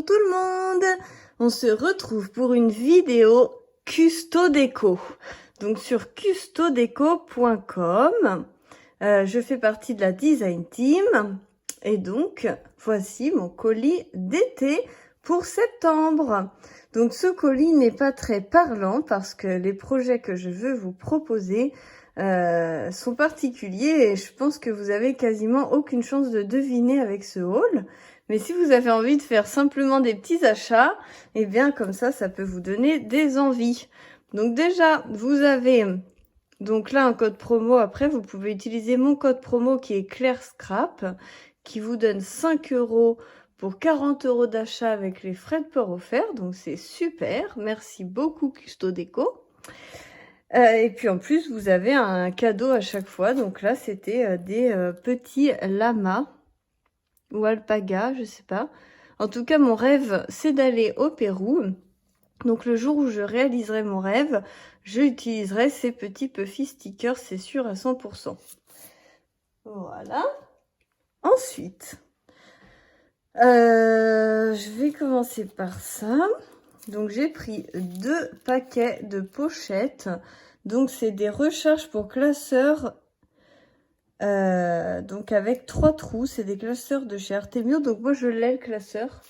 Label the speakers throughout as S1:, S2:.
S1: tout le monde. On se retrouve pour une vidéo Custodeco. Donc sur custodeco.com, je fais partie de la design team. Et donc, voici mon colis d'été pour septembre. Donc ce colis n'est pas très parlant parce que les projets que je veux vous proposer sont particuliers et je pense que vous avez quasiment aucune chance de deviner avec ce haul. Mais si vous avez envie de faire simplement des petits achats, eh bien comme ça peut vous donner des envies. Donc déjà, vous avez donc là un code promo. Après, vous pouvez utiliser mon code promo qui est Claire Scrap, qui vous donne 5 € pour 40 € d'achat avec les frais de port offerts. Donc c'est super. Merci beaucoup Custodeco. Et puis en plus, vous avez un cadeau à chaque fois. Donc là, c'était des petits lamas ou alpagas, je sais pas. En tout cas, mon rêve, c'est d'aller au Pérou. Donc le jour où je réaliserai mon rêve, je utiliserai ces petits Puffy stickers, c'est sûr à 100%. Voilà. Ensuite, je vais commencer par ça. Donc j'ai pris 2 paquets de pochettes. Donc c'est des recharges pour classeurs. Donc avec 3 trous, c'est des classeurs de chez Artemio. Donc moi je l'ai le classeur.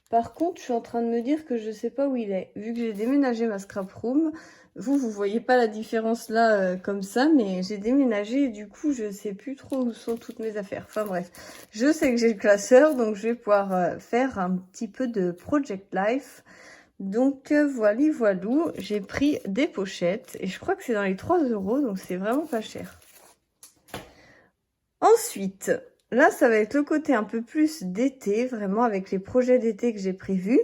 S1: Par contre, je suis en train de me dire que je sais pas où il est. Vu que j'ai déménagé ma scrap room, vous voyez pas la différence là comme ça, mais j'ai déménagé et du coup, je sais plus trop où sont toutes mes affaires. Enfin bref, je sais que j'ai le classeur, donc je vais pouvoir faire un petit peu de Project Life. Donc voilou, j'ai pris des pochettes et je crois que c'est dans les 3 €, donc c'est vraiment pas cher. Ensuite, là, ça va être le côté un peu plus d'été, vraiment avec les projets d'été que j'ai prévus.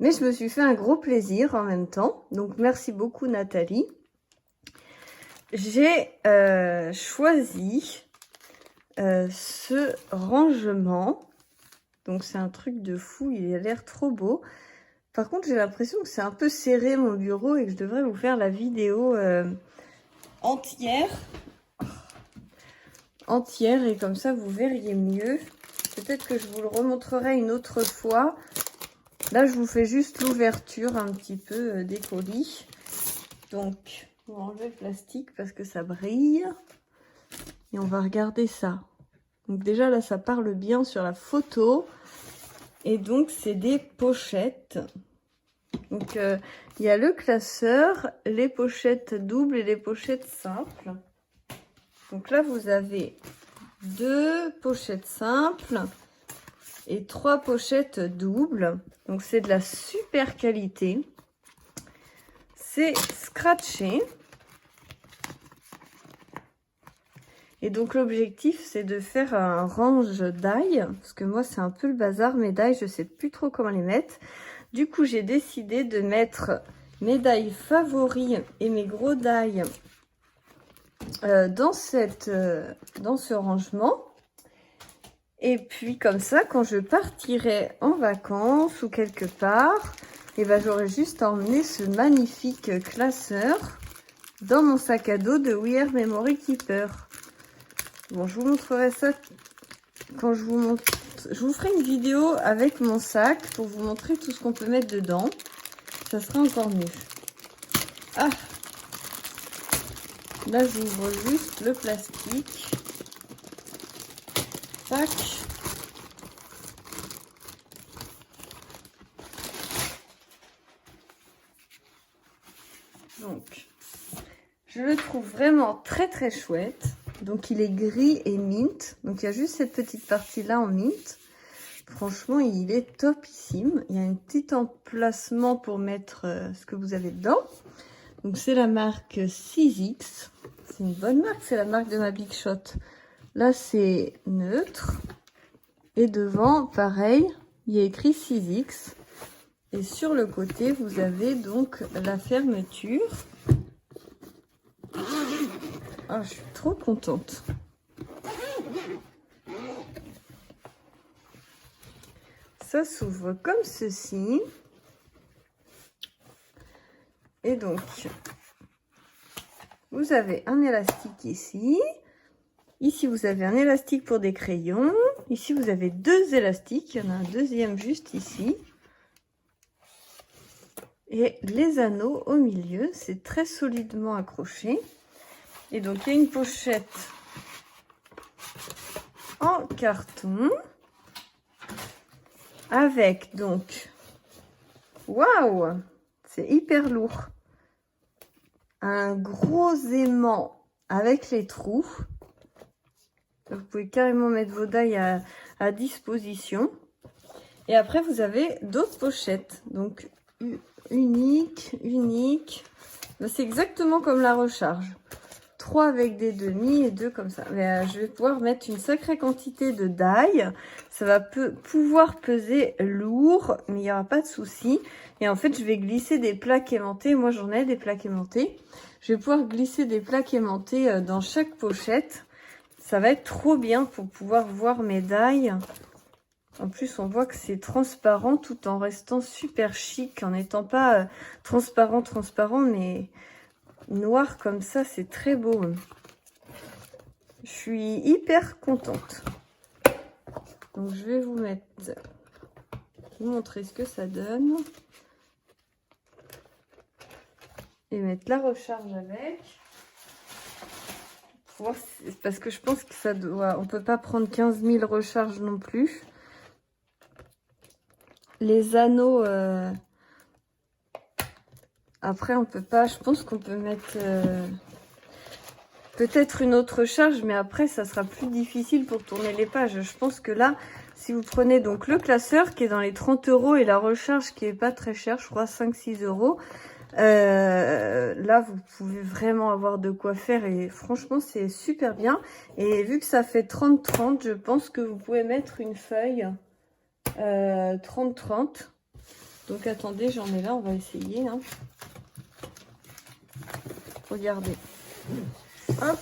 S1: Mais je me suis fait un gros plaisir en même temps. Donc, merci beaucoup Nathalie. J'ai choisi ce rangement. Donc, c'est un truc de fou, il a l'air trop beau. Par contre, j'ai l'impression que c'est un peu serré mon bureau et que je devrais vous faire la vidéo entière et comme ça vous verriez mieux. Peut-être que je vous le remontrerai une autre fois. Là je vous fais juste l'ouverture un petit peu des colis. Donc on va enlever le plastique parce que ça brille et on va regarder ça. Donc déjà là ça parle bien sur la photo et donc c'est des pochettes. Donc il y a le classeur, les pochettes doubles et les pochettes simples. Donc là, vous avez 2 pochettes simples et 3 pochettes doubles. Donc c'est de la super qualité. C'est scratché. Et donc l'objectif, c'est de faire un range d'ail. Parce que moi, c'est un peu le bazar, mes dailles, je sais plus trop comment les mettre. Du coup, j'ai décidé de mettre mes dailles favoris et mes gros dailles dans ce rangement. Et puis comme ça, quand je partirai en vacances ou quelque part, et ben j'aurai juste à emmener ce magnifique classeur dans mon sac à dos de We Are Memory Keeper. Bon, je vous montrerai ça quand je vous montre. Je vous ferai une vidéo avec mon sac pour vous montrer tout ce qu'on peut mettre dedans. Ça sera encore mieux. Ah! Là, j'ouvre juste le plastique. Tac. Donc, je le trouve vraiment très chouette. Donc, il est gris et mint. Donc, il y a juste cette petite partie-là en mint. Franchement, il est topissime. Il y a un petit emplacement pour mettre ce que vous avez dedans. Donc, c'est la marque 6X. C'est une bonne marque, c'est la marque de ma Big Shot. Là, c'est neutre. Et devant, pareil, il y a écrit 6X. Et sur le côté, vous avez donc la fermeture. Ah, je suis trop contente. Ça s'ouvre comme ceci. Et donc, vous avez un élastique ici. Ici, vous avez un élastique pour des crayons. Ici, vous avez 2 élastiques. Il y en a un deuxième juste ici. Et les anneaux au milieu, c'est très solidement accroché. Et donc, il y a une pochette en carton. Avec donc, waouh, c'est hyper lourd. Un gros aimant avec les trous. Vous pouvez carrément mettre vos die à disposition. Et après, vous avez d'autres pochettes. Donc, unique. C'est exactement comme la recharge. 3 avec des demi et 2 comme ça. Mais je vais pouvoir mettre une sacrée quantité de die. Ça va pouvoir peser lourd, mais il n'y aura pas de souci. Et en fait, je vais glisser des plaques aimantées. Moi, j'en ai des plaques aimantées. Je vais pouvoir glisser des plaques aimantées dans chaque pochette. Ça va être trop bien pour pouvoir voir mes die. En plus, on voit que c'est transparent tout en restant super chic, en n'étant pas transparent, mais noir comme ça, c'est très beau. Je suis hyper contente. Donc, je vais vous montrer ce que ça donne. Et mettre la recharge avec. Parce que je pense que ça doit... On peut pas prendre 15 000 recharges non plus. Les anneaux... Après, on peut pas... Je pense qu'on peut mettre... Peut-être une autre charge, mais après, ça sera plus difficile pour tourner les pages. Je pense que là, si vous prenez donc le classeur qui est dans les 30 € et la recharge qui est pas très chère, je crois 5-6 €, là, vous pouvez vraiment avoir de quoi faire et franchement, c'est super bien. Et vu que ça fait 30-30, je pense que vous pouvez mettre une feuille 30-30. Donc, attendez, j'en ai là, on va essayer. Hein. Regardez. Hop.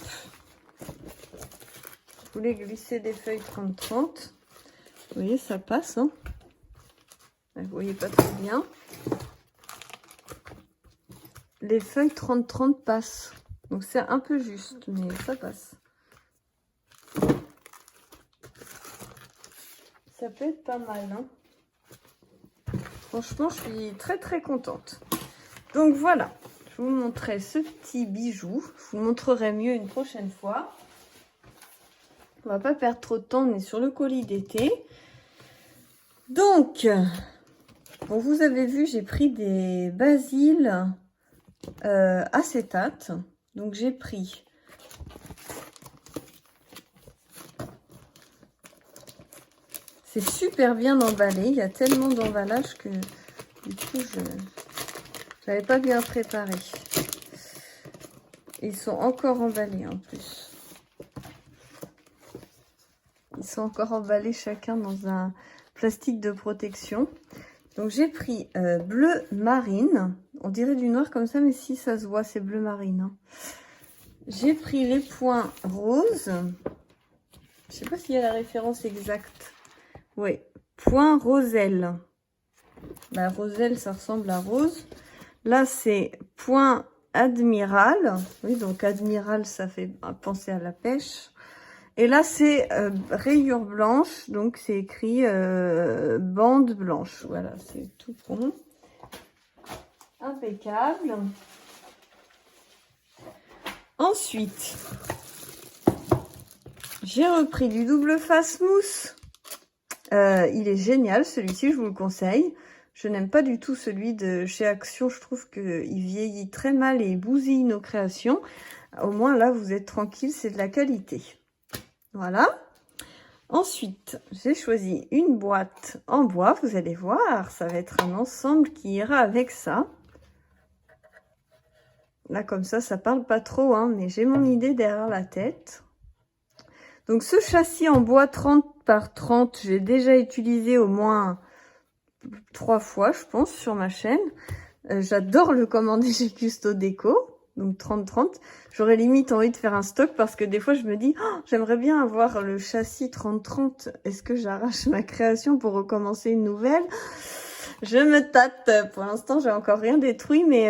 S1: Vous voulez glisser des feuilles 30-30. Vous voyez, ça passe. Hein. Vous voyez pas très bien. Les feuilles 30-30 passent. Donc, c'est un peu juste, mais ça passe. Ça peut être pas mal. Hein. Franchement, je suis très, très contente. Donc, voilà. Je vous montrerai ce petit bijou. Je vous montrerai mieux une prochaine fois. On va pas perdre trop de temps. On est sur le colis d'été. Donc, bon, vous avez vu, j'ai pris des basiles acétate. Donc, j'ai pris c'est super bien emballé. Il y a tellement d'emballage que du coup, je n'avais pas bien préparé. Ils sont encore emballés en plus. Ils sont encore emballés chacun dans un plastique de protection. Donc j'ai pris bleu marine. On dirait du noir comme ça, mais si ça se voit, c'est bleu marine. Hein. J'ai pris les points roses. Je sais pas s'il y a la référence exacte. Oui, point roselle. La roselle, ça ressemble à rose. Là, c'est point admiral. Oui, donc admiral, ça fait penser à la pêche. Et là, c'est rayure blanche. Donc, c'est écrit bande blanche. Voilà, c'est tout con. Impeccable. Ensuite, j'ai repris du double face mousse. Il est génial, celui-ci, je vous le conseille. Je n'aime pas du tout celui de chez Action. Je trouve qu'il vieillit très mal et bousille nos créations. Au moins, là, vous êtes tranquille, c'est de la qualité. Voilà. Ensuite, j'ai choisi une boîte en bois. Vous allez voir, ça va être un ensemble qui ira avec ça. Là, comme ça parle pas trop, hein, mais j'ai mon idée derrière la tête. Donc, ce châssis en bois 30 par 30, j'ai déjà utilisé au moins 3 fois, je pense, sur ma chaîne. J'adore le commander chez Custo Déco. Donc 30-30. J'aurais limite envie de faire un stock parce que des fois, je me dis, oh, j'aimerais bien avoir le châssis 30-30. Est-ce que j'arrache ma création pour recommencer une nouvelle? Je me tâte. Pour l'instant, j'ai encore rien détruit, mais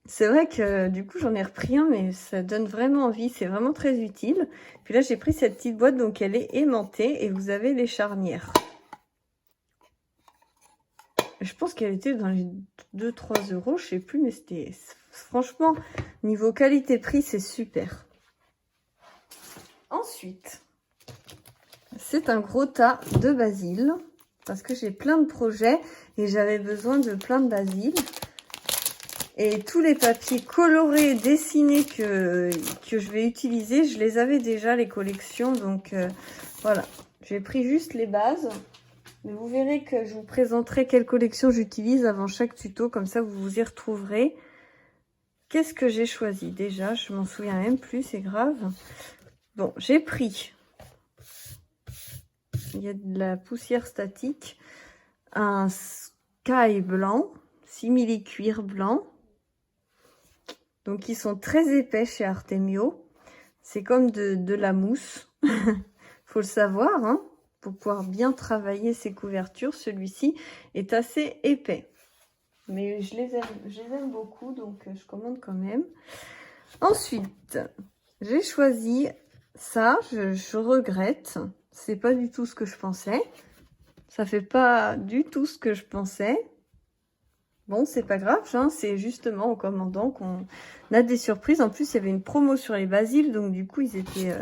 S1: C'est vrai que du coup j'en ai repris un, mais ça donne vraiment envie, c'est vraiment très utile. Puis là j'ai pris cette petite boîte, donc elle est aimantée et vous avez les charnières. Je pense qu'elle était dans les 2-3 euros, je sais plus, mais c'était franchement, niveau qualité-prix, c'est super. Ensuite, c'est un gros tas de basil, parce que j'ai plein de projets et j'avais besoin de plein de basil. Et tous les papiers colorés, dessinés que je vais utiliser, je les avais déjà, les collections. Donc voilà, j'ai pris juste les bases. Mais vous verrez que je vous présenterai quelle collection j'utilise avant chaque tuto. Comme ça, vous vous y retrouverez. Qu'est-ce que j'ai choisi? Déjà, je m'en souviens même plus, c'est grave. Bon, j'ai pris... Il y a de la poussière statique. Un sky blanc, simili cuir blanc. Donc, ils sont très épais chez Artemio. C'est comme de la mousse. Faut le savoir, hein, pour pouvoir bien travailler ces couvertures. Celui-ci est assez épais. Mais je les aime beaucoup, donc je commande quand même. Ensuite, j'ai choisi ça. Je regrette. C'est pas du tout ce que je pensais. Ça fait pas du tout ce que je pensais. Bon, c'est pas grave, hein, c'est justement en commandant qu'on a des surprises. En plus, il y avait une promo sur les basiles, donc du coup, ils étaient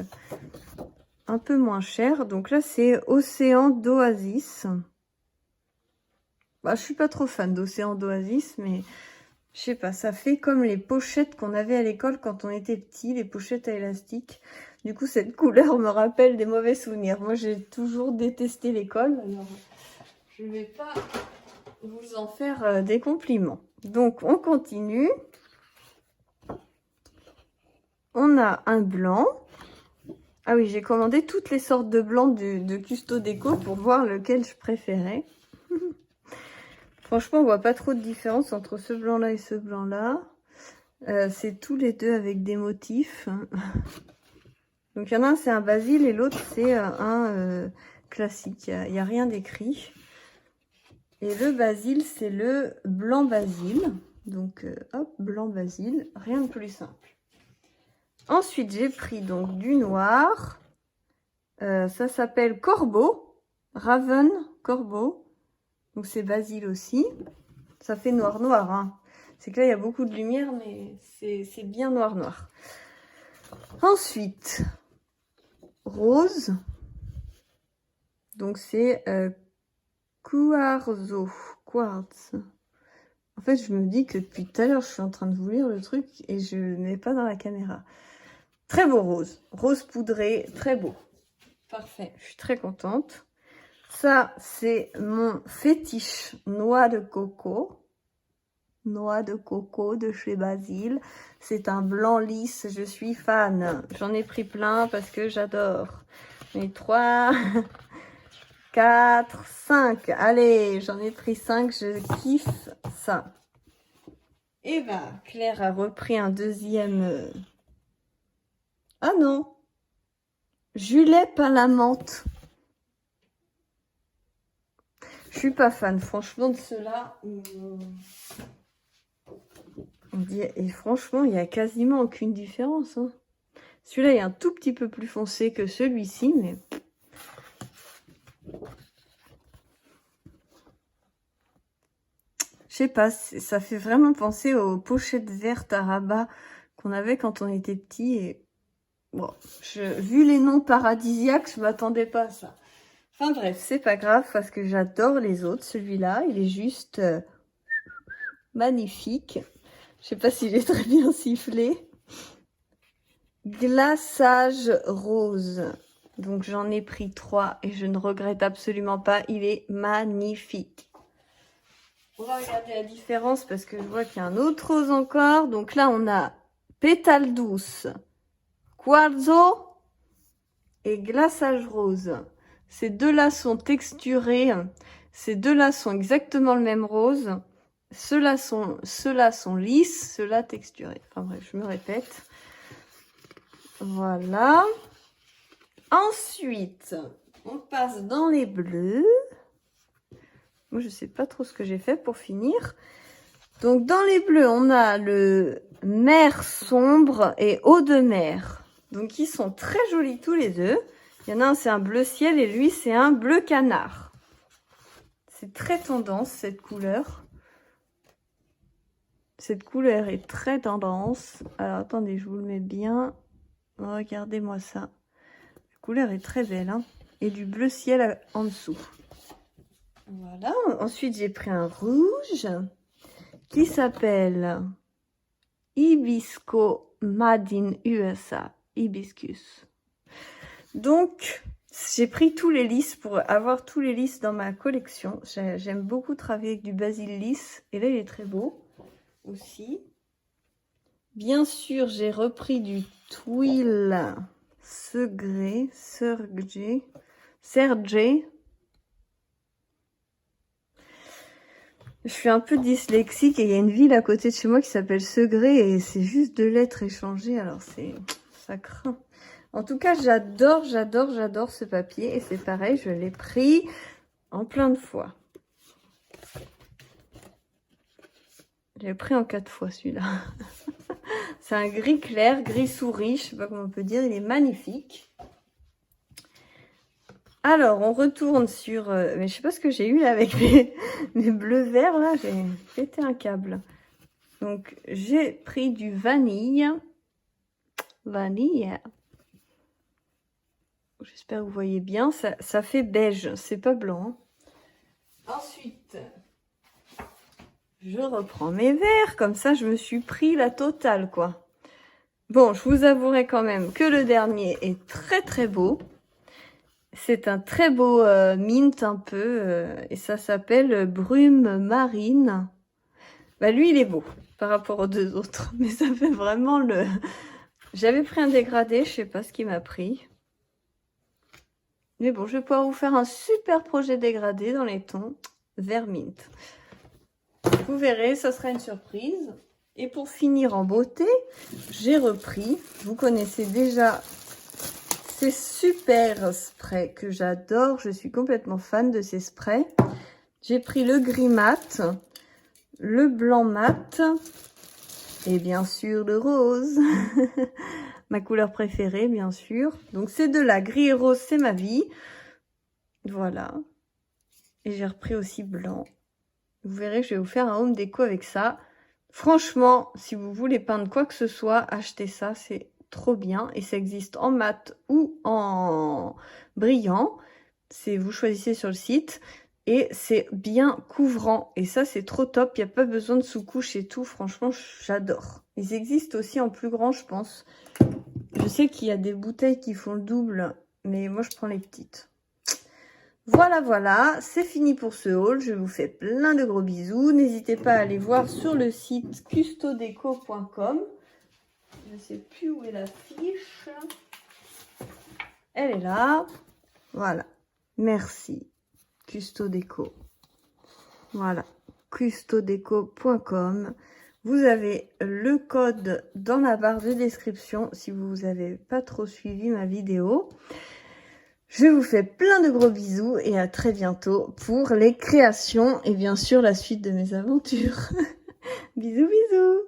S1: un peu moins chers. Donc là, c'est Océan d'Oasis. Bah, je suis pas trop fan d'Océan d'Oasis, mais je sais pas, ça fait comme les pochettes qu'on avait à l'école quand on était petit, les pochettes à élastique. Du coup, cette couleur me rappelle des mauvais souvenirs. Moi, j'ai toujours détesté l'école, alors je vais pas vous en faire des compliments. Donc, on continue. On a un blanc. Ah oui, j'ai commandé toutes les sortes de blancs de Custo Déco pour voir lequel je préférais. Franchement, on voit pas trop de différence entre ce blanc-là et ce blanc-là. C'est tous les deux avec des motifs. Donc, il y en a un, c'est un basil et l'autre, c'est un classique. Il n'y a rien d'écrit. Et le basil, c'est le blanc basil. Donc, hop, blanc basil. Rien de plus simple. Ensuite, j'ai pris donc du noir. Ça s'appelle Corbeau. Raven Corbeau. Donc, c'est basil aussi. Ça fait noir-noir. Hein. C'est que là, il y a beaucoup de lumière, mais c'est bien noir-noir. Ensuite, rose. Donc, c'est Quartz. En fait, je me dis que depuis tout à l'heure, je suis en train de vous lire le truc et je ne mets pas dans la caméra. Très beau rose. Rose poudré, très beau. Parfait, je suis très contente. Ça, c'est mon fétiche noix de coco. Noix de coco de chez Basile. C'est un blanc lisse, je suis fan. J'en ai pris plein parce que j'adore. J'en ai 3... 4, 5. Allez, j'en ai pris 5. Je kiffe ça. Et bah, Claire a repris un deuxième. Ah non. Julep à la menthe. Je suis pas fan, franchement, de ceux-là. Et franchement, il n'y a quasiment aucune différence. Hein. Celui-là est un tout petit peu plus foncé que celui-ci, mais... Je sais pas, ça fait vraiment penser aux pochettes vertes à rabat qu'on avait quand on était petit. Et bon, vu les noms paradisiaques, je m'attendais pas à ça. Enfin bref, c'est pas grave parce que j'adore les autres. Celui-là, il est juste magnifique. Je sais pas si j'ai très bien sifflé. Glaçage rose. Donc j'en ai pris 3 et je ne regrette absolument pas. Il est magnifique. On va regarder la différence parce que je vois qu'il y a un autre rose encore. Donc là, on a pétale douce, quarzo et glaçage rose. Ces deux-là sont texturés. Ces deux-là sont exactement le même rose. Ceux-là sont lisses, ceux-là texturés. Enfin bref, je me répète. Voilà. Ensuite, on passe dans les bleus. Moi, je sais pas trop ce que j'ai fait pour finir. Donc dans les bleus, on a le mer sombre et eau de mer. Donc ils sont très jolis tous les deux. Il y en a un, c'est un bleu ciel et lui, c'est un bleu canard. C'est très tendance cette couleur. Cette couleur est très tendance. Alors attendez, je vous le mets bien. Regardez-moi ça. La couleur est très belle, hein. Et du bleu ciel en dessous. Voilà. Ensuite, j'ai pris un rouge qui s'appelle Hibisco Made in USA. Hibiscus. Donc, j'ai pris tous les lys pour avoir tous les lys dans ma collection. J'aime beaucoup travailler avec du basil lisse. Et là, il est très beau aussi. Bien sûr, j'ai repris du Twill Serge. Je suis un peu dyslexique et il y a une ville à côté de chez moi qui s'appelle Segré et c'est juste deux lettres échangées. Alors, ça craint. En tout cas, j'adore ce papier. Et c'est pareil, je l'ai pris en plein de fois. Je l'ai pris en 4 fois, celui-là. C'est un gris clair, gris souris, je sais pas comment on peut dire. Il est magnifique. Alors, on retourne sur... mais je sais pas ce que j'ai eu là avec mes bleus verts. Là, j'ai pété un câble. Donc, j'ai pris du vanille. Vanille. J'espère que vous voyez bien. Ça fait beige, c'est pas blanc. Ensuite, je reprends mes verres. Comme ça, je me suis pris la totale, quoi. Bon, je vous avouerai quand même que le dernier est très très beau. C'est un très beau mint un peu. Et ça s'appelle Brume Marine. Bah lui, il est beau par rapport aux deux autres. Mais ça fait vraiment le... J'avais pris un dégradé, je sais pas ce qu'il m'a pris. Mais bon, je vais pouvoir vous faire un super projet dégradé dans les tons vert mint. Vous verrez, ça sera une surprise. Et pour finir en beauté, j'ai repris, vous connaissez déjà ces super sprays que j'adore. Je suis complètement fan de ces sprays. J'ai pris le gris mat, le blanc mat et bien sûr le rose. Ma couleur préférée, bien sûr. Donc, c'est de la gris et rose, c'est ma vie. Voilà. Et j'ai repris aussi blanc. Vous verrez que je vais vous faire un home déco avec ça. Franchement, si vous voulez peindre quoi que ce soit, achetez ça. C'est trop bien. Et ça existe en mat ou en brillant. Vous choisissez sur le site. Et c'est bien couvrant. Et ça, c'est trop top. Il n'y a pas besoin de sous-couche et tout. Franchement, j'adore. Ils existent aussi en plus grand, je pense. Je sais qu'il y a des bouteilles qui font le double, mais moi je prends les petites. Voilà, voilà, c'est fini pour ce haul. Je vous fais plein de gros bisous. N'hésitez pas à aller voir sur le site custodeco.com. Je ne sais plus où est la fiche. Elle est là. Voilà. Merci. Custodeco. Voilà. custodeco.com. Vous avez le code dans la barre de description si vous n'avez pas trop suivi ma vidéo. Je vous fais plein de gros bisous et à très bientôt pour les créations et bien sûr la suite de mes aventures. Bisous, bisous!